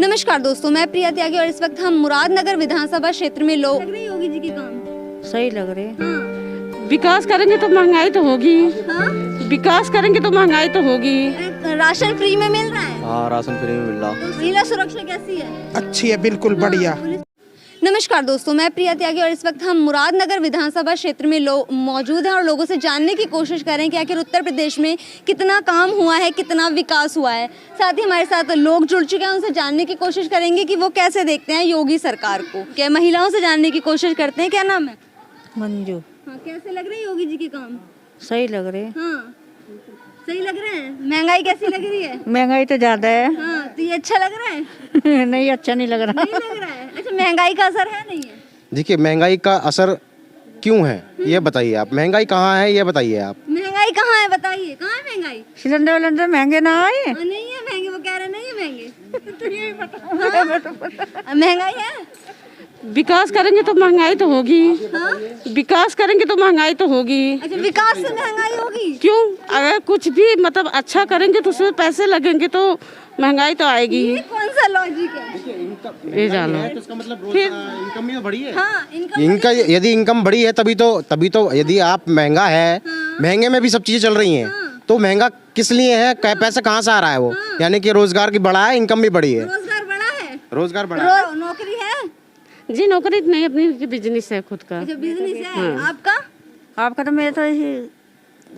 नमस्कार दोस्तों, मैं प्रिया त्यागी और इस वक्त हम मुरादनगर विधानसभा क्षेत्र में लोग लग रहे योगी जी के काम सही लग रहे। हाँ। विकास करेंगे तो महंगाई तो होगी। हाँ? विकास करेंगे तो महंगाई तो होगी। राशन फ्री में मिल रहा है। हाँ, राशन फ्री में मिल रहा। तो महिला सुरक्षा कैसी है? अच्छी है, बिल्कुल बढ़िया। नमस्कार दोस्तों, मैं प्रिया त्यागी और इस वक्त हम मुरादनगर विधानसभा क्षेत्र में मौजूद हैं और लोगों से जानने की कोशिश कर रहे हैं कि आखिर उत्तर प्रदेश में कितना काम हुआ है, कितना विकास हुआ है। साथ ही हमारे साथ लोग जुड़ चुके हैं, उनसे जानने की कोशिश करेंगे कि वो कैसे देखते हैं योगी सरकार को। क्या महिलाओं से जानने की कोशिश करते हैं। क्या नाम है? मंजू। हाँ, कैसे लग रहे हैं योगी जी के काम? सही लग रहे। हाँ, सही लग रहे हैं। महंगाई कैसी लग रही है? महंगाई तो ज्यादा है। हाँ, तो ये अच्छा लग रहा है? नहीं, अच्छा नहीं लग रहा। नहीं लग रहा है। अच्छा, महंगाई का असर है नहीं है? देखिए, महंगाई का असर क्यों है ये बताइए आप। महंगाई कहाँ है ये बताइए आप। महंगाई कहाँ है बताइए। कहाँ है महंगाई? सिलेंडर विलेंडर महंगे ना आए। नहीं है महंगे, वो कह रहे नहीं है महंगे। तो ये बता। महंगाई है। विकास करेंगे तो महंगाई तो होगी। हाँ? विकास करेंगे तो महंगाई तो होगी। अच्छा, विकास से महंगाई होगी? क्यों? अगर कुछ भी मतलब अच्छा करेंगे तो उसमें पैसे लगेंगे तो महंगाई तो आएगी। ये कौन सा लॉजिक है? ये जानो। तो इसका मतलब इनकम ही बढ़ी है। हाँ, इनका यदि इनकम बढ़ी है तभी तो यदि आप महंगा है, महंगे में भी सब चीजें चल रही हैं, तो महंगा किस लिए है? पैसा कहाँ से आ रहा है वो? यानी कि रोजगार की बढ़ा है, इनकम भी बढ़ी है। रोजगार बढ़ा है। रोजगार बढ़ा है। नौकरी है? जी नौकरी नहीं, अपनी बिजनेस है खुद का। अच्छा, बिजनेस है। आपका? आपका तो मेरे तो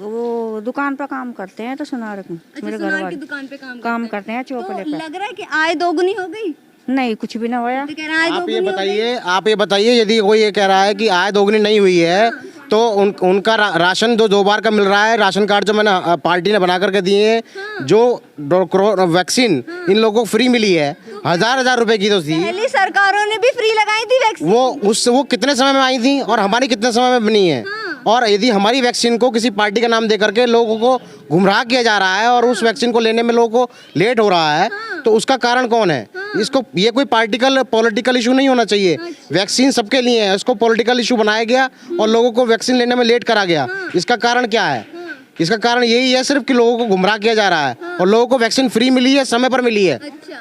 वो दुकान पर काम करते हैं, तो सुनार में अच्छा, मेरे घर सुनार की वाले दुकान पे काम करते हैं चौपले तो पे। लग रहा है कि आय दोगुनी हो गई। नहीं, कुछ भी ना होया। तो कह रहे हैं आय आप ये दोगुनी हो गई। आप ये बताइए यदि कोई ये कह रहा है कि आय दोगुनी नहीं हुई है तो उनका राशन दो बार का मिल रहा है। राशन कार्ड जो मैंने पार्टी ने बना करके दिए हैं, जो वैक्सीन इन लोगों को फ्री मिली है, 1000 रुपए की तो थी। पहली सरकारों ने भी फ्री लगाई थी वैक्सीन। वो कितने समय में आई थी और हमारी कितने समय में बनी है। और यदि हमारी वैक्सीन को किसी पार्टी का नाम दे करके लोगों को गुमराह किया जा रहा है और उस वैक्सीन को लेने में लोगों को लेट हो रहा है, तो उसका कारण कौन है? ये कोई पॉलिटिकल इशू नहीं होना चाहिए। वैक्सीन सबके लिए है, इसको पॉलिटिकल इशू बनाया गया और लोगों को वैक्सीन लेने में लेट करा गया। इसका कारण क्या है? इसका कारण यही है सिर्फ कि लोगों को गुमराह किया जा रहा है और लोगों को वैक्सीन फ्री मिली है, समय पर मिली है।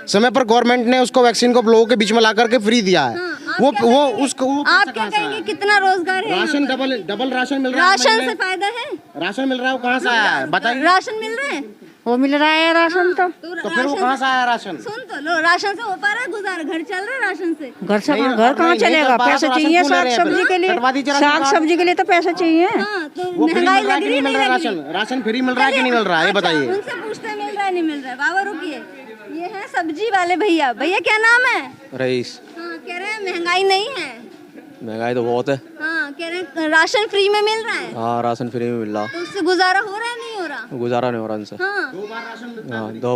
समय पर गवर्नमेंट ने उसको वैक्सीन को लोगों के बीच में ला करके फ्री दिया है। वो आप क्या कहेंगे, कितना रोजगार है? राशन डबल राशन मिल रहा है। राशन से फायदा है? राशन मिल रहा है, वो कहाँ से आया है बताइए। राशन मिल रहे हैं? वो मिल रहा है राशन तो फिर वो कहाँ से आया राशन? सुन तो लो, राशन से हो पा रहा है गुजारा? घर चल रहा है राशन से? घर कहाँ चलेगा? पैसा चाहिए साग सब्जी के लिए। साग सब्जी के लिए तो पैसा चाहिए। हाँ, तो वो फ्री महंगाई मिल रहा है लग कि रही नहीं मिल रहा है? राशन फ्री मिल रहा है कि नहीं मिल रहा है ये बताइए। उनसे पूछते हैं मिल रहा है नहीं मिल रहा है। बाबा रुकिए, ये है सब्जी वाले भैया। भैया क्या नाम है? रईस। हाँ, कह रहे हैं महंगाई नहीं है। महंगाई तो बहुत है। हाँ, कह रहे हैं राशन फ्री में मिल रहा है। हाँ, राशन फ्री में मिल रहा। तो उससे गुजारा हो रहा है नहीं हो रहा? गुजारा नहीं हो रहा इनसे। हाँ, 2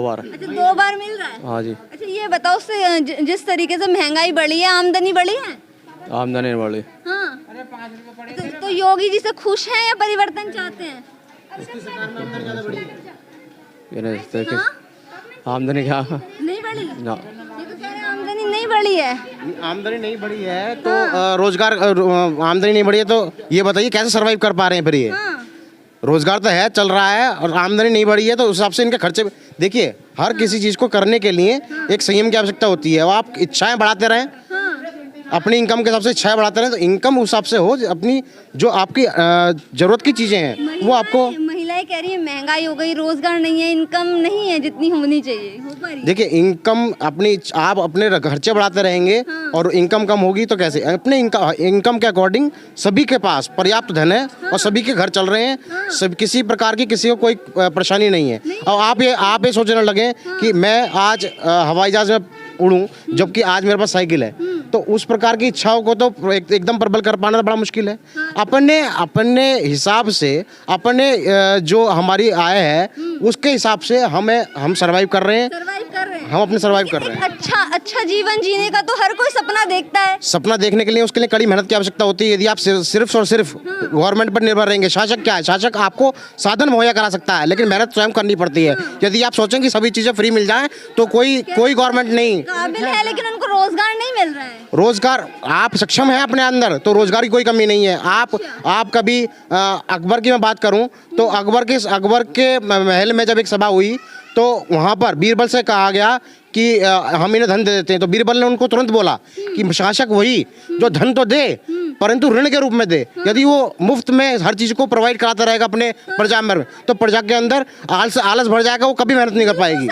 बार। अच्छा 2 बार मिल रहा है। हाँ जी। अच्छा, ये बताओ उससे जिस तरीके से महंगाई बढ़ी है, आमदनी बढ़ी है? आमदनी नहीं बढ़ी। हाँ, तो योगी जी से खुश हैं या परिवर्तन चाहते हैं? ये नहीं देखिए, आमदनी क्या नहीं बढ़ी। ना, ये तो कह रहे हैं आमदनी नहीं बढ़ी है। आमदनी नहीं बढ़ी है तो रोजगार आमदनी नहीं बढ़ी है तो ये बताइए कैसे सरवाइव कर पा रहे हैं फिर ये? हाँ, रोजगार तो है, चल रहा है और आमदनी नहीं बढ़ी है तो उस हिसाब से इनके खर्चे। देखिए, हर किसी चीज़ को करने के लिए एक संयम की आवश्यकता होती है। वो आप इच्छाएं बढ़ाते रहें, अपनी इनकम के हिसाब से इच्छाएं बढ़ाते रहें तो इनकम उस हिसाब से हो। अपनी जो आपकी ज़रूरत की चीज़ें हैं वो आपको। महिलाएं कह रही है महंगाई हो गई, रोजगार नहीं है, इनकम नहीं है जितनी होनी चाहिए। हो पा रही है? देखिए, इनकम आप अपने खर्चे बढ़ाते रहेंगे और इनकम कम होगी तो कैसे? अपने इनकम के अकॉर्डिंग सभी के पास पर्याप्त धन है और सभी के घर चल रहे हैं। सब किसी प्रकार की किसी को कोई परेशानी नहीं है। और आप ये सोचने लगे कि मैं आज हवाई जहाज में उड़ूं जबकि आज मेरे पास साइकिल है, तो उस प्रकार की इच्छाओं को तो एकदम प्रबल कर पाना बड़ा मुश्किल है। अपने हिसाब से अपने जो हमारी आय है उसके हिसाब से हम सर्वाइव कर रहे हैं। हम अपने सर्वाइव कर रहे हैं। अच्छा जीवन जीने का तो हर कोई सपना देखता है। सपना देखने के लिए उसके लिए कड़ी मेहनत की आवश्यकता होती है। यदि आप सिर्फ और सिर्फ गवर्नमेंट पर निर्भर रहेंगे, शासक क्या है? शासक आपको साधन मुहैया करा सकता है लेकिन मेहनत स्वयं करनी पड़ती है। यदि आप सोचें कि सभी चीजें फ्री मिल जाएं तो कोई गवर्नमेंट नहीं काबिल है लेकिन उनको रोजगार नहीं मिल रहा है। रोजगार आप सक्षम है अपने अंदर तो रोजगार की कोई कमी नहीं है। आप कभी अकबर की मैं बात करूं तो अकबर के महल में जब एक सभा हुई तो तो वहाँ पर बीरबल से कहा गया कि हम इन्हें धन दे देते हैं, तो बीरबल ने उनको तुरंत बोला कि शासक वही जो धन तो दे परंतु ऋण के रूप में दे। यदि वो मुफ्त में हर चीज को प्रोवाइड कराता रहेगा अपने प्रजा में, तो प्रजा के अंदर आलस भर जाएगा, वो कभी मेहनत नहीं कर पाएगी,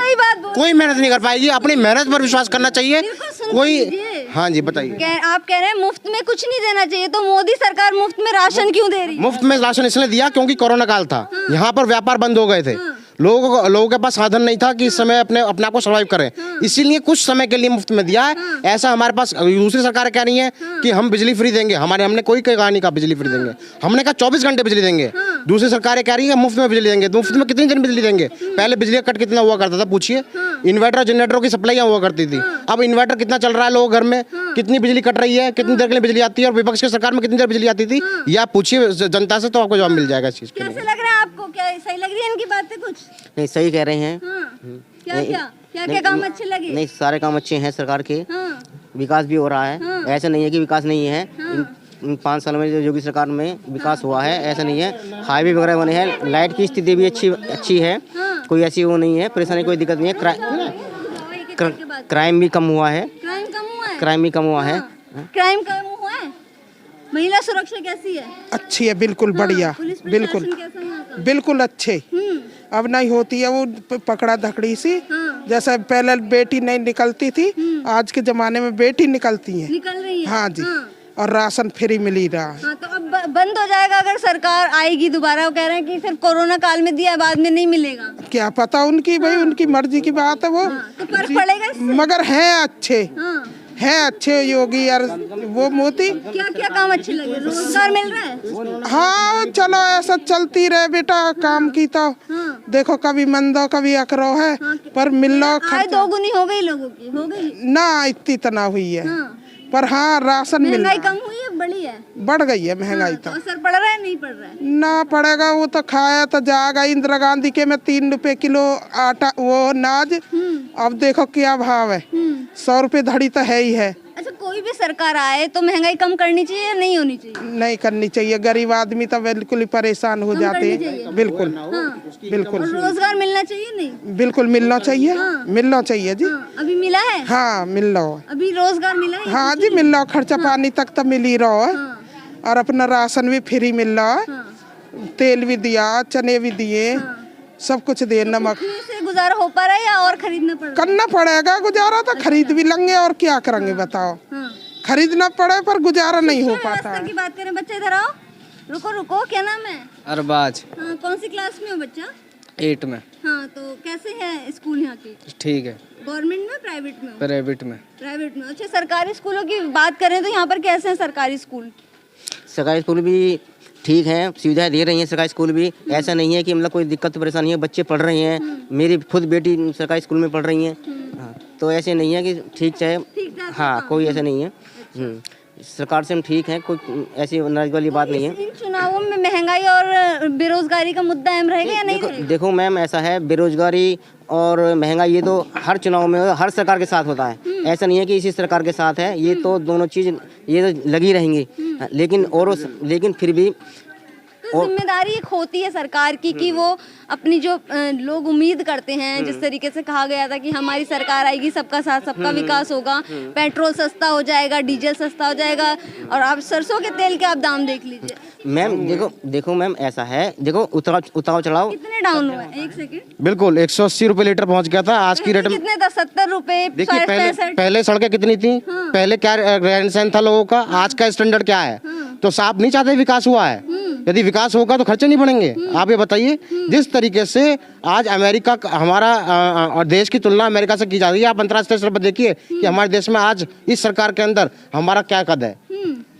कोई मेहनत नहीं कर पाएगी। अपनी मेहनत पर विश्वास करना चाहिए कोई। हाँ जी बताइए। आप कह रहे हैं मुफ्त में कुछ नहीं देना चाहिए, तो मोदी सरकार मुफ्त में राशन क्यों दे रही है? मुफ्त में राशन इसलिए दिया क्योंकि कोरोना काल था, यहाँ पर व्यापार बंद हो गए थे, लोगों के पास साधन नहीं था कि इस समय अपने आप को सर्वाइव करें, इसीलिए कुछ समय के लिए मुफ्त में दिया है। ऐसा हमारे पास दूसरी सरकार कह रही है कि हम बिजली फ्री देंगे, हमने कोई कहा नहीं कहा बिजली फ्री देंगे, हमने कहा 24 घंटे बिजली देंगे। दूसरी सरकारें कह रही है मुफ्त में बिजली देंगे, तो मुफ्त में कितनी दिन बिजली देंगे? पहले बिजली का कट कितना हुआ करता था पूछिए, इन्वर्टर जनरेटरों की सप्लाई हुआ करती थी, अब इन्वर्टर कितना चल रहा है लोगों घर में, कितनी बिजली कट रही है, कितनी देर के लिए बिजली आती है, और विपक्ष की सरकार में कितनी देर बिजली आती थी, ये आप पूछिए जनता से, तो आपको जवाब मिल जाएगा इस चीज के लिए। कैसे लग रहा है आपको? क्या सही लग रही है इनकी बातें? कुछ नहीं सही कह रहे हैं। क्या काम अच्छे लगे? नहीं सारे काम अच्छे हैं सरकार के, विकास भी हो रहा है, ऐसा नहीं है कि विकास नहीं है। इन 5 साल में जो योगी सरकार में विकास हुआ है, ऐसा नहीं है। हाईवे वगैरह बने हैं, लाइट की स्थिति भी अच्छी है, कोई ऐसी वो नहीं है, परेशानी कोई दिक्कत नहीं है। क्राइम भी कम हुआ है, क्राइम भी कम हुआ है। क्राइम कम हुआ है। महिला सुरक्षा कैसी है? अच्छी है, बिल्कुल बढ़िया, बिल्कुल बिल्कुल अच्छे। अब नहीं होती है वो पकड़ा धकड़ी सी, जैसे पहले बेटी नहीं निकलती थी, आज के जमाने में बेटी निकलती है, निकल रही है। हाँ जी, और राशन फ्री मिल ही रहा है। हाँ, तो अब बंद हो जाएगा अगर सरकार आएगी दोबारा। वो कह रहे हैं कि सिर्फ कोरोना काल में दिया, बाद में नहीं मिलेगा। क्या पता उनकी, भाई उनकी मर्जी की बात है वो। तो फर्क पड़ेगा इससे? मगर हैं अच्छे योगी यार, वो मोदी। क्या क्या काम अच्छे लगे? रोजगार मिल रहा है? हाँ चलो ऐसा चलती रहे बेटा, काम की तो देखो कभी मंदो कभी अकरो है, पर मिल लो। आय दोगुनी हो गई लोगों की, हो गई ना, इतनी तना हुई है, पर हाँ राशन मिल रहा है। महंगाई कम हुई है, बढ़ी है? बढ़ गई है महंगाई तो। असर पड़ रहा है नहीं पड़ रहा है? ना पड़ेगा, वो तो खाया तो जाएगा। इंदिरा गांधी के में 3 रुपए किलो आटा, वो अनाज, अब देखो क्या भाव है, 100 रुपए धड़ी तो है ही है। अच्छा, कोई भी सरकार आए तो महंगाई कम करनी चाहिए या नहीं होनी चाहिए? नहीं करनी चाहिए, गरीब आदमी तो बिल्कुल ही परेशान हो जाते हैं। बिल्कुल बिल्कुल। और रोजगार मिलना चाहिए? नहीं, बिल्कुल मिलना चाहिए, मिलना चाहिए जी। अभी मिला है? हाँ मिल रहा है, अभी रोजगार मिला है? हाँ जी मिल रहा, खर्चा पानी तक तो मिल ही रहा है, और अपना राशन भी फ्री मिल रहा है, तेल भी दिया, चने भी दिए, सब कुछ दे, नमक। से गुजारा हो पा रहा है या और खरीदना पड़ रहा है? करना पड़ेगा गुजारा, तो खरीद भी लेंगे और क्या करेंगे बताओ। खरीदना पड़े पर गुजारा नहीं हो पाता है। की बात करें, बच्चे इधर आओ, रुको, क्या नाम है? अरबाज। हाँ, कौन सी क्लास में हो बच्चा? 8 में। हाँ, तो कैसे है स्कूल यहाँ के? ठीक है। गवर्नमेंट में प्राइवेट में? प्राइवेट में। प्राइवेट में। अच्छा, सरकारी स्कूलों की बात करें तो यहाँ पर कैसे हैं सरकारी स्कूल? सरकारी स्कूल भी ठीक है, सुविधाएं दे रही हैं सरकारी स्कूल भी, ऐसा नहीं है कि मतलब कोई दिक्कत परेशानी है, बच्चे पढ़ रहे हैं, मेरी खुद बेटी सरकारी स्कूल में पढ़ रही हैं। हाँ, तो ऐसे नहीं है कि ठीक चाहे, हाँ कोई ऐसा नहीं है। सरकार से हम ठीक हैं, कोई ऐसी नाराज वाली बात नहीं है। इन चुनावों में महंगाई और बेरोजगारी का मुद्दा अहम रहेगा या नहीं रहेगा? देखो मैम, ऐसा है, बेरोजगारी और महंगाई ये तो हर चुनाव में हर सरकार के साथ होता है, ऐसा नहीं है कि इसी सरकार के साथ है, ये तो दोनों चीज ये तो लगी रहेंगी, लेकिन फिर भी जिम्मेदारी एक होती है सरकार की कि वो अपनी जो लोग उम्मीद करते हैं, जिस तरीके से कहा गया था कि हमारी सरकार आएगी, सबका साथ सबका विकास होगा, पेट्रोल सस्ता हो जाएगा, डीजल सस्ता हो जाएगा, और आप सरसों के तेल के आप दाम देख लीजिए मैम। देखो मैम, ऐसा है, देखो उतार चढ़ाव कितने डाउन हुआ है? एक सेकंड। बिल्कुल 180 रुपए लीटर पहुंच गया था, आज की रेट में कितने था? 70 रुपए। देखिए पहले सड़कें कितनी थी, पहले क्या रहन सहन था लोगों का, आज का स्टैंडर्ड क्या है, तो साहब नहीं चाहते विकास हुआ है। यदि विकास होगा तो खर्चे नहीं बढ़ेंगे। आप ये बताइए, जिस तरीके से आज अमेरिका हमारा देश की तुलना अमेरिका से की जा रही है, आप अंतर्राष्ट्रीय स्तर पर देखिए कि हमारे देश में आज इस सरकार के अंदर हमारा क्या कद है।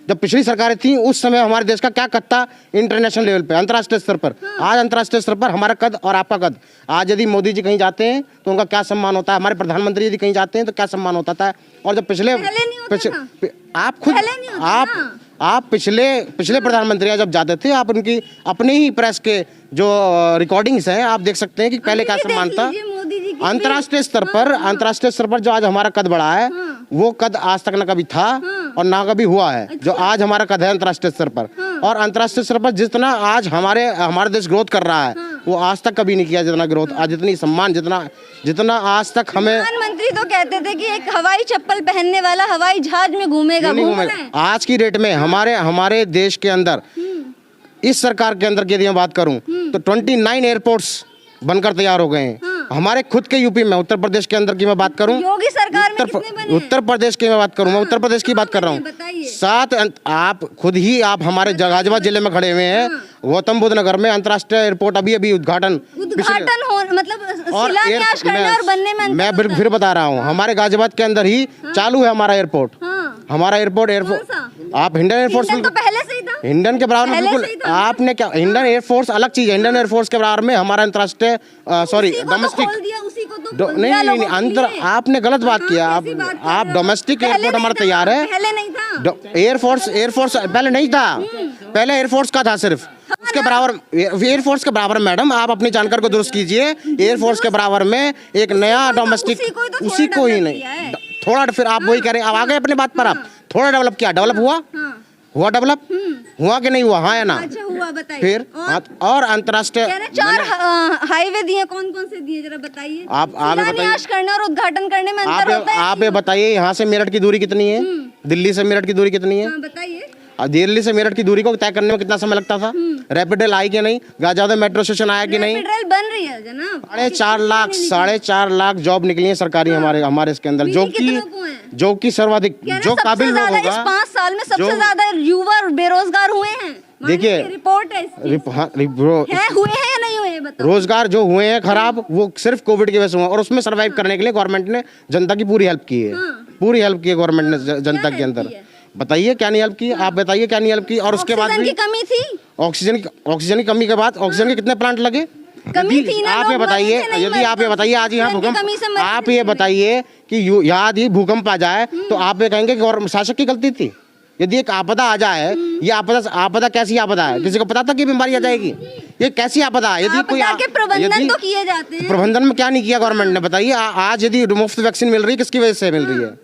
जब पिछली सरकारें थी उस समय हमारे देश का क्या कद था इंटरनेशनल लेवल पे, अंतर्राष्ट्रीय स्तर पर। आज अंतर्राष्ट्रीय स्तर पर हमारा कद और आपका कद, आज यदि मोदी जी कहीं जाते हैं तो उनका क्या सम्मान होता है, हमारे प्रधानमंत्री यदि कहीं जाते हैं तो क्या सम्मान होता था। और जब आप पिछले प्रधानमंत्री जब जाते थे, आप उनकी अपने ही प्रेस के जो रिकॉर्डिंग्स हैं आप देख सकते हैं कि पहले क्या सम्मान था। अंतर्राष्ट्रीय स्तर पर जो आज हमारा कद बढ़ा है, वो कद आज तक ना कभी था और ना कभी हुआ है, जो आज हमारा कद है अंतर्राष्ट्रीय स्तर पर। और अंतर्राष्ट्रीय स्तर पर जितना आज हमारे देश ग्रोथ कर रहा है, वो आज तक कभी नहीं किया जितना ग्रोथ, आज जितनी सम्मान, जितना आज तक हमें। प्रधानमंत्री तो कहते थे कि एक हवाई चप्पल पहनने वाला हवाई जहाज में घूमेगा, नहीं घूम घूमेगा। रहे हैं। आज की डेट में हमारे देश के अंदर, इस सरकार के अंदर की यदि मैं बात करूं तो 29 एयरपोर्ट्स बनकर तैयार हो गए हैं। हमारे खुद के यूपी में, उत्तर प्रदेश के अंदर की मैं बात करूं, योगी सरकार में कितने बने हैं? उत्तर प्रदेश की मैं बात करूं, मैं उत्तर प्रदेश की बात कर रहा हूं। बताइए। 7 आप खुद ही आप हमारे गाजियाबाद जिले में खड़े हुए हैं, गौतम बुद्ध नगर में अंतर्राष्ट्रीय एयरपोर्ट अभी उद्घाटन हो मतलब शिलान्यास करने और बनने में मैं फिर बता रहा हूँ, हमारे गाजियाबाद के अंदर ही चालू है हमारा एयरपोर्ट। हमारा एयरपोर्ट आप हिंडन एयरफोर्स तो पहले से ही था। हिंडन के बराबर में, बिल्कुल आपने क्या, हिंडन एयरफोर्स अलग चीज है। हिंडन एयरफोर्स के बराबर में हमारा अंतर्राष्ट्रीय सॉरी डोमेस्टिक नहीं अंतर, आपने गलत बात किया। आप डोमेस्टिक एयरपोर्ट हमारा तैयार है। पहले नहीं था एयरफोर्स पहले नहीं था, पहले एयरफोर्स का था सिर्फ, उसके बराबर एयरफोर्स के बराबर। मैडम आप अपनी जानकारी को दुरुस्त कीजिए, एयरफोर्स के बराबर में एक नया डोमेस्टिक, उसी को ही नहीं थोड़ा, फिर आप वही कह रहे हैं। अब आ गए अपने बात पर, आप थोड़ा डेवलप किया, डेवलप हुआ डेवलप हुआ कि नहीं हुआ, हाँ या ना? अच्छा हुआ, बताइए। फिर और अंतर्राष्ट्रीय 4 हाईवे दिए, कौन कौन से दिए जरा बताइए। आप शिलान्यास करने और उद्घाटन करने में अंतर होता है। आप ये बताइए, यहाँ से मेरठ की दूरी कितनी है, दिल्ली से मेरठ की दूरी कितनी है? बताइए। दिल्ली से मेरठ की दूरी को तय करने में कितना समय लगता था? रैपिड रेल आई कि नहीं? गाजियाबाद मेट्रो स्टेशन आया कि नहीं? रैपिड रेल बन रही है जनाब। 4.5 लाख जॉब निकली है सरकारी हमारे इसके अंदर, जो कि सर्वाधिक, जो काबिल लोग होगा। इस 5 साल में सबसे ज्यादा युवा बेरोजगार हुए हैं। देखिए रिपोर्ट है हुए हैं या नहीं हुए, बताओ। रोजगार जो हुए हैं खराब, वो सिर्फ कोविड की वजह से हुआ, और उसमें सर्वाइव करने के लिए गवर्नमेंट ने जनता की पूरी हेल्प की है। पूरी हेल्प की है गवर्नमेंट ने जनता के अंदर। बताइए क्या नहीं हेल्प की, आप बताइए क्या नहीं हेल्प की। और उसके बाद भी कमी थी, ऑक्सीजन की कमी के बाद ऑक्सीजन के कितने प्लांट लगे? कमी थी ना। आप ये बताइए, यदि आप ये बताइए आज यहाँ भूकंप, आप ये बताइए कि यदि भूकंप आ जाए तो आप ये कहेंगे कि शासक की गलती थी? यदि एक आपदा आ जाए, ये आपदा कैसी आपदा है? किसी को पता था कि बीमारी आ जाएगी? ये कैसी आपदा है? यदि कोई प्रबंधन तो किए जाते हैं, प्रबंधन में क्या नहीं किया गवर्नमेंट ने? बताइए। आज यदि मुफ्त वैक्सीन मिल रही है, किसकी वजह से मिल रही है?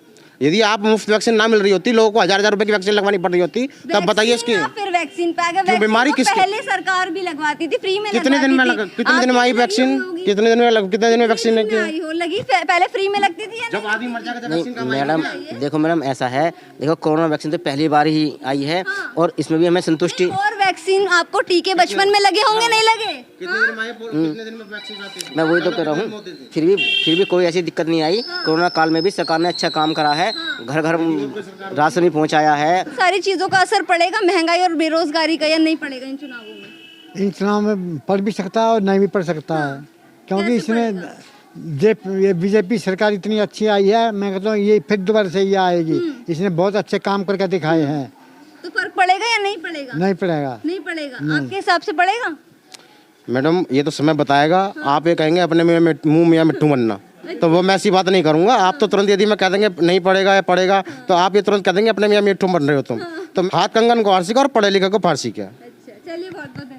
यदि आप मुफ्त वैक्सीन ना मिल रही होती, लोगों को 1000 रुपए की वैक्सीन लगवानी पड़ रही होती, तब बताइए इसकी फिर वैक्सीन पे आ गया। बीमारी किसकी? पहले सरकार भी लगवाती थी फ्री में। कितने दिन में आई वैक्सीन? कितने दिन में वैक्सीन लगी? पहले फ्री में लगती थी। जब आदमी मर जाएगा नहीं मैडम, देखो मैडम ऐसा है, देखो कोरोना वैक्सीन तो पहली बार ही आई है और इसमें भी हमें संतुष्टि। और वैक्सीन आपको टीके बचपन में लगे होंगे, नहीं लगे? कितने दिन में वैक्सीन आती है? मैं वही तो कह रहा हूँ, फिर भी कोई ऐसी दिक्कत नहीं आई। कोरोना काल में भी सरकार ने अच्छा काम करा है, घर घर राशन भी पहुँचाया है। सारी चीजों का असर पड़ेगा महंगाई और बेरोजगारी का, या नहीं पड़ेगा इन चुनावों में? इन चुनाव में पड़ भी सकता है और नहीं भी पड़ सकता है, क्योंकि इसमें ये बीजेपी सरकार इतनी अच्छी आई है। मैं कहता हूँ ये फिर दोबारा से ये आएगी। इसने बहुत अच्छे काम करके दिखाए हैं। तो फर्क पड़ेगा या नहीं पड़ेगा? नहीं पड़ेगा। नहीं पड़ेगा। आपके हिसाब से पड़ेगा? मैडम ये तो समय बताएगा। आप ये कहेंगे अपने मुंह में मिट्टू बनना, तो वो मैं ऐसी बात नहीं करूंगा। आप तो तुरंत यदि मैं कह देंगे नहीं पड़ेगा या पड़ेगा, तो आप ये तुरंत कह देंगे अपने मियाँ मिट्टू बन रहे हो तुम। तो हाथ कंगन को फारसी का और पढ़े लिखे को फारसी क्या। अच्छा, चलिए बहुत बहुत